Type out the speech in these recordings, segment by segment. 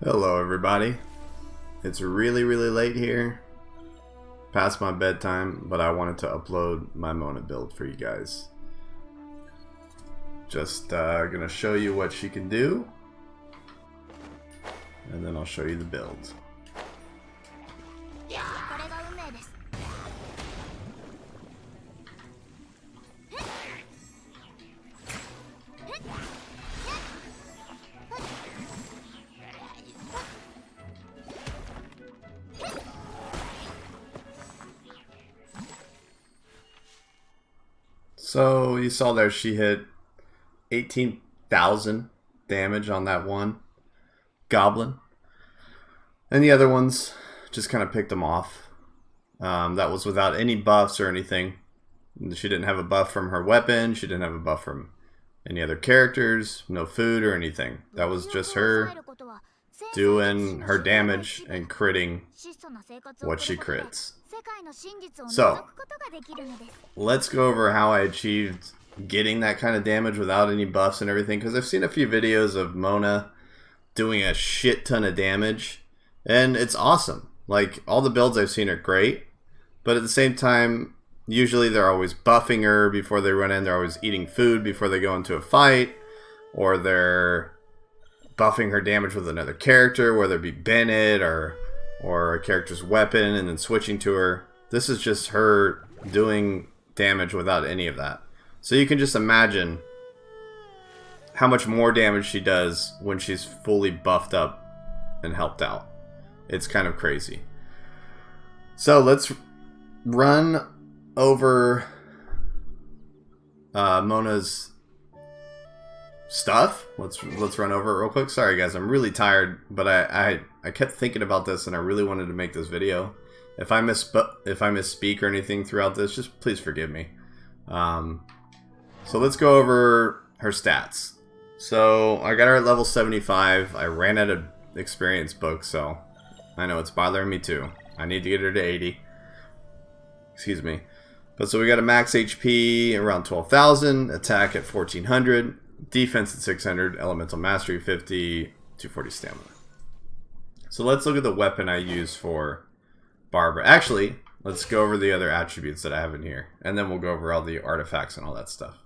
Hello everybody. It's really late here, past my bedtime, but I wanted to upload my Mona build for you guys. Just gonna show you what she can do, and then I'll show you the build. So you saw there she hit 18,000 damage on that one goblin. And the other ones just kind of picked them off. That was without any buffs or anything. She didn't have a buff from her weapon. She didn't have a buff from any other characters. No food or anything. That was just her doing her damage and critting what she crits. So, let's go over how I achieved getting that kind of damage without any buffs and everything, because I've seen a few videos of Mona doing a shit ton of damage, and it's awesome. Like, all the builds I've seen are great, but at the same time, usually they're always buffing her before they run in, they're always eating food before they go into a fight, or they're buffing her damage with another character, whether it be Bennett or a character's weapon, and then switching to her. This is just her doing damage without any of that. So you can just imagine how much more damage she does when she's fully buffed up and helped out. It's kind of crazy. So let's run over Mona's stuff. Let's run over it real quick. Sorry guys, I'm really tired, but I kept thinking about this and I really wanted to make this video. If I misspeak or anything throughout this, just please forgive me. So let's go over her stats. So I got her at level 75. I ran out of experience books, so I know it's bothering me too. I need to get her to 80. Excuse me. But so we got a max HP around 12,000, attack at 1,400, defense at 600, elemental mastery 50, 240 stamina. So let's look at the weapon I use for Barbara. Actually, let's go over the other attributes that I have in here, and then we'll go over all the artifacts and all that stuff.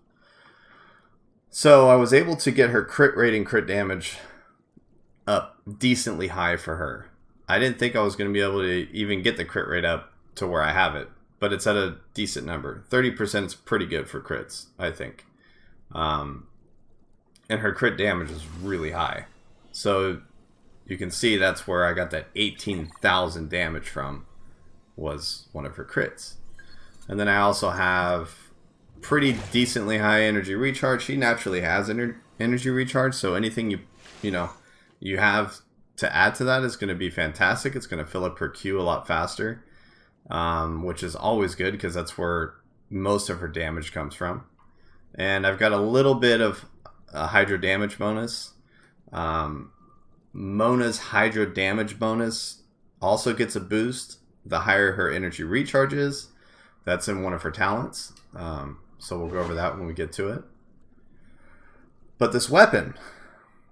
So I was able to get her crit rate and crit damage up decently high for her. I didn't think I was going to be able to even get the crit rate up to where I have it, but it's at a decent number. 30% is pretty good for crits, I think. And her crit damage is really high. So you can see that's where I got that 18,000 damage from, was one of her crits. And then I also have pretty decently high energy recharge. She naturally has energy recharge, so anything you have to add to that is going to be fantastic. It's going to fill up her queue a lot faster, which is always good because that's where most of her damage comes from. And I've got a little bit of a hydro damage bonus. Mona's hydro damage bonus also gets a boost the higher her energy recharge is. That's in one of her talents. So we'll go over that when we get to it. But this weapon,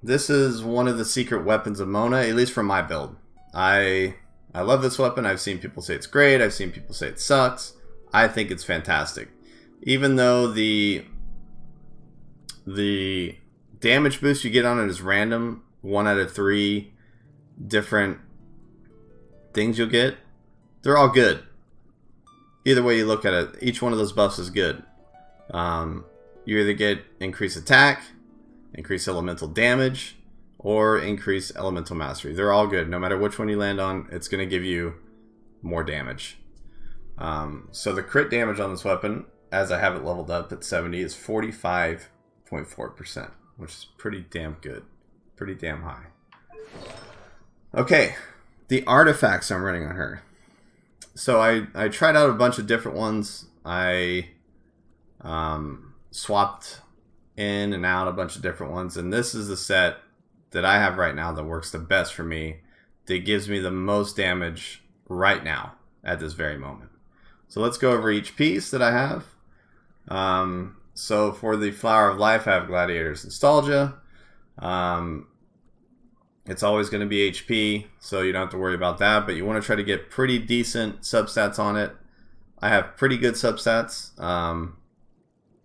this is one of the secret weapons of Mona, at least for my build. I love this weapon. I've seen people say it's great. I've seen people say it sucks. I think it's fantastic. Even though the damage boost you get on it is random, 1 out of 3 different things you'll get, they're all good. Either way you look at it, each one of those buffs is good. You either get increased attack, increased elemental damage, or increased elemental mastery. They're all good. No matter which one you land on, it's going to give you more damage. So the crit damage on this weapon, as I have it leveled up at 70, is 45.4%, which is pretty damn good. Pretty damn high. Okay, the artifacts I'm running on her. So I tried out a bunch of different ones. I swapped in and out a bunch of different ones, and this is the set that I have right now that works the best for me, that gives me the most damage right now at this very moment. So let's go over each piece that I have. So for the Flower of Life, I have Gladiator's Nostalgia. It's always going to be HP, so you don't have to worry about that, but you want to try to get pretty decent substats on it. I have pretty good substats.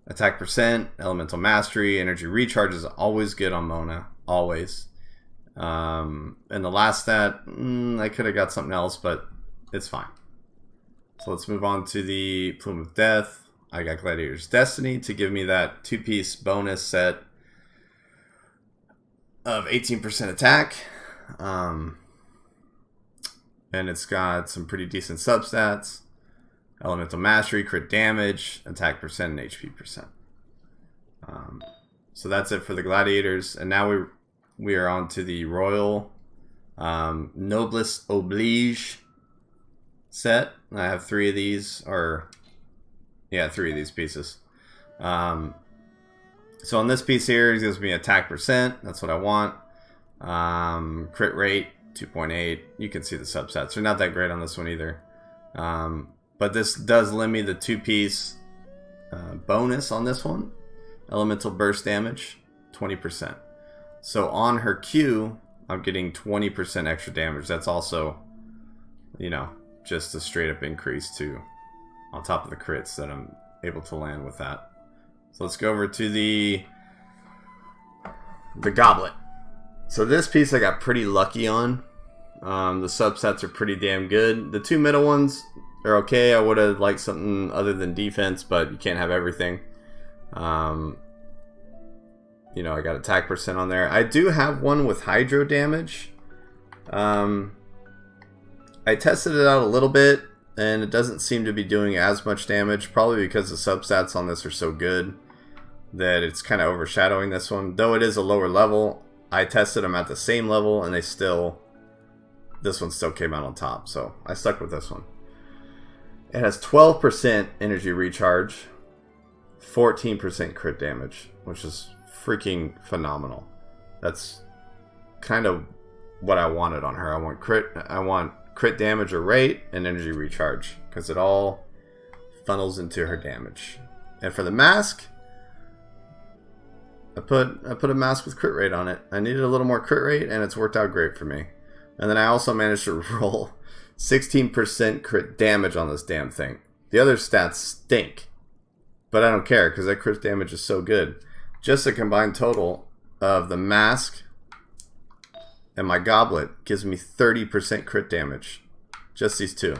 Attack percent, elemental mastery, energy recharge is always good on Mona, always. And the last stat, I could have got something else, but it's fine. So let's move on to the Plume of Death. I got Gladiator's Destiny to give me that 2-piece bonus set of 18% attack. And it's got some pretty decent substats. Elemental Mastery, crit damage, attack percent, and HP percent. So that's it for the Gladiators. And now we are on to the Royal Noblesse Oblige set. I have 3 of these, or yeah, 3 of these pieces. So on this piece here, it gives me attack percent. That's what I want. Crit rate 2.8. You can see the subsets. They're not that great on this one either. But this does lend me the 2-piece bonus on this one. Elemental burst damage 20%. So on her Q, I'm getting 20% extra damage. That's also, you know, just a straight up increase to on top of the crits that I'm able to land with that. So let's go over to the Goblet. So this piece I got pretty lucky on. The subsets are pretty damn good. The 2 middle ones are okay. I would have liked something other than defense, but you can't have everything. You know, I got attack percent on there. I do have one with hydro damage. I tested it out a little bit, and it doesn't seem to be doing as much damage, probably because the substats on this are so good that it's kind of overshadowing this one. Though it is a lower level, I tested them at the same level, and this one still came out on top, so I stuck with this one. It has 12% energy recharge, 14% crit damage, which is freaking phenomenal. That's kind of what I wanted on her. I want crit damage or rate and energy recharge, because it all funnels into her damage. And for the mask, I put a mask with crit rate on it. I needed a little more crit rate, and it's worked out great for me. And then I also managed to roll 16% crit damage on this damn thing. The other stats stink, but I don't care because that crit damage is so good. Just a combined total of the mask and my goblet gives me 30% crit damage. Just these 2.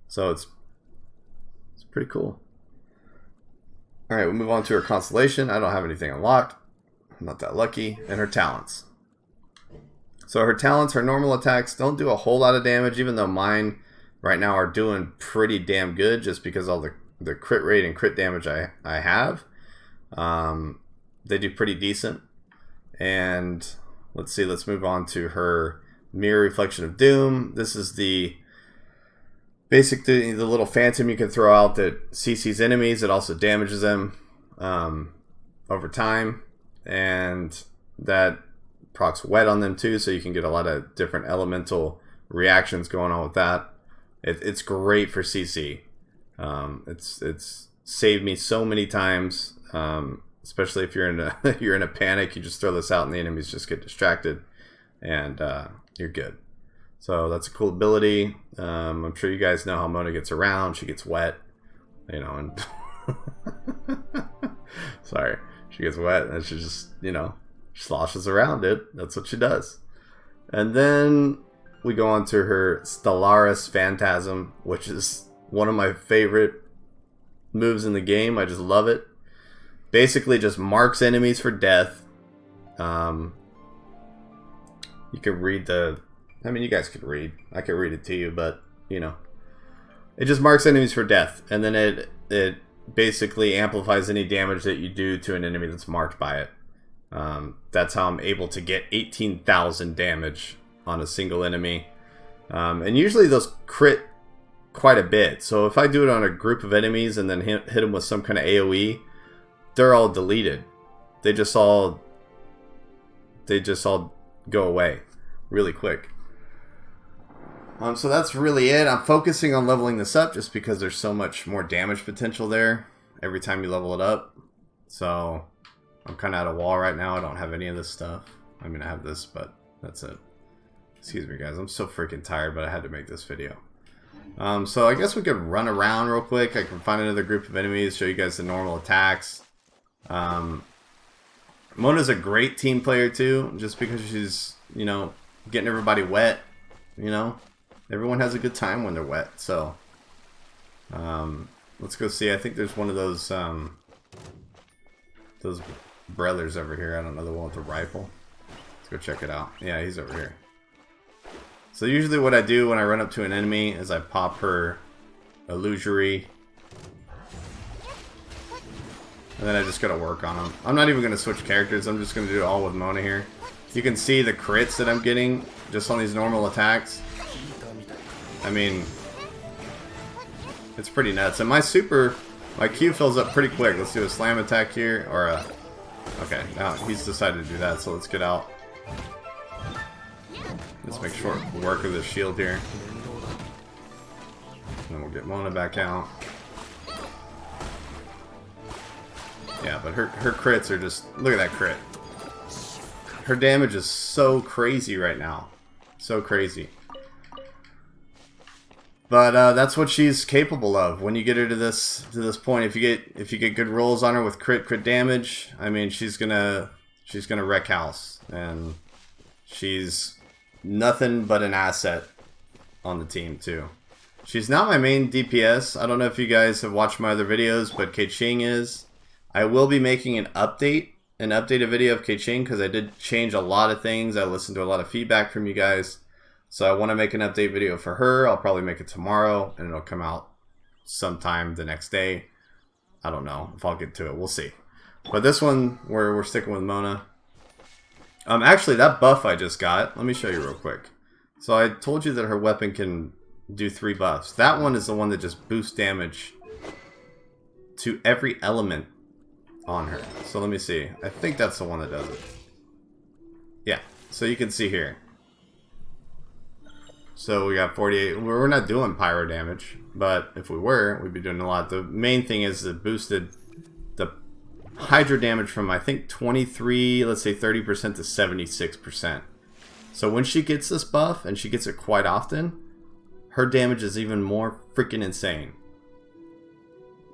So it's pretty cool. Alright, we'll move on to her constellation. I don't have anything unlocked. I'm not that lucky. And her talents. So her talents, her normal attacks don't do a whole lot of damage, even though mine right now are doing pretty damn good just because all the crit rate and crit damage I have. They do pretty decent. And let's see, let's move on to her Mirror Reflection of Doom. This is basically the little phantom you can throw out that CC's enemies. It also damages them over time. And that procs wet on them too, so you can get a lot of different elemental reactions going on with that. It's great for CC. It's saved me so many times. Especially if you're in a panic, you just throw this out and the enemies just get distracted, and you're good. So that's a cool ability. I'm sure you guys know how Mona gets around. She gets wet, you know, and sorry, she gets wet and she just, you know, sloshes around it. That's what she does. And then we go on to her Stellaris Phantasm, which is one of my favorite moves in the game. I just love it. Basically just marks enemies for death. You can read you guys could read. I could read it to you, but, you know. It just marks enemies for death. And then it basically amplifies any damage that you do to an enemy that's marked by it. That's how I'm able to get 18,000 damage on a single enemy. And usually those crit quite a bit. So if I do it on a group of enemies and then hit them with some kind of AoE, they're all deleted. They just all go away really quick. So that's really it. I'm focusing on leveling this up just because there's so much more damage potential there every time you level it up. So I'm kind of at a wall right now. I don't have any of this stuff. I mean, I have this, but That's it. Excuse me, guys. I'm so freaking tired, but I had to make this video. So I guess we could run around real quick. I can find another group of enemies, show you guys the normal attacks. Mona's a great team player too, just because she's, you know, getting everybody wet. You know, everyone has a good time when they're wet. So let's go see. I think there's one of those brothers over here. I don't know, the one with the rifle. Let's go check it out. Yeah, he's over here. So usually what I do when I run up to an enemy is I pop her illusory. And then I just gotta work on them. I'm not even gonna switch characters. I'm just gonna do it all with Mona here. You can see the crits that I'm getting just on these normal attacks. I mean, it's pretty nuts. And my Q fills up pretty quick. Let's do a slam attack here, or a... Okay, now he's decided to do that, so let's get out. Let's make short work of the shield here. And then we'll get Mona back out. Yeah, but her crits are just... Look at that crit. Her damage is so crazy right now. So crazy. But that's what she's capable of. When you get her to this point, if you get good rolls on her with crit damage, I mean, she's gonna wreck house, and she's nothing but an asset on the team too. She's not my main DPS. I don't know if you guys have watched my other videos, but Keqing is. I will be making an updated video of Keqing because I did change a lot of things. I listened to a lot of feedback from you guys. So I want to make an update video for her. I'll probably make it tomorrow, and it'll come out sometime the next day. I don't know if I'll get to it. We'll see. But this one, we're sticking with Mona. Actually, that buff I just got, let me show you real quick. So I told you that her weapon can do 3 buffs. That one is the one that just boosts damage to every element on her. So let me see. I think that's the one that does it. Yeah. So you can see here. So we got 48. We're not doing pyro damage, but if we were, we'd be doing a lot. The main thing is it boosted the Hydra damage from, I think, 23, let's say 30% to 76%. So when she gets this buff, and she gets it quite often, her damage is even more freaking insane.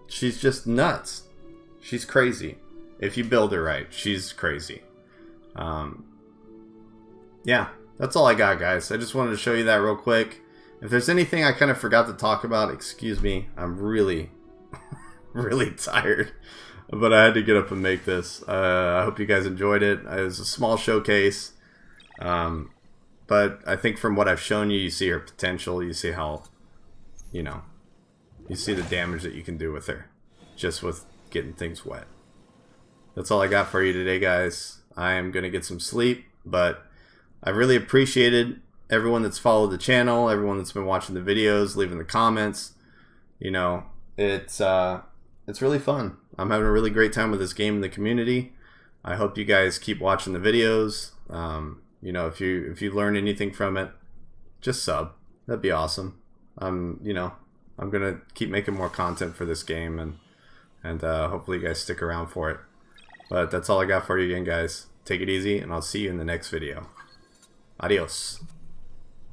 She's just nuts. She's crazy. If you build her right, she's crazy. Yeah. That's all I got, guys. I just wanted to show you that real quick. If there's anything I kind of forgot to talk about, excuse me. I'm really, really tired. But I had to get up and make this. I hope you guys enjoyed it. It was a small showcase. But I think from what I've shown you, you see her potential. You see how, you know, you see the damage that you can do with her. Just with getting things wet. That's all I got for you today, guys. I am going to get some sleep, but I really appreciated everyone that's followed the channel, everyone that's been watching the videos, leaving the comments. You know, it's really fun. I'm having a really great time with this game in the community. I hope you guys keep watching the videos. You know, if you learn anything from it, just sub. That'd be awesome. You know, I'm gonna keep making more content for this game, and hopefully you guys stick around for it. But that's all I got for you again, guys. Take it easy, and I'll see you in the next video. Adios.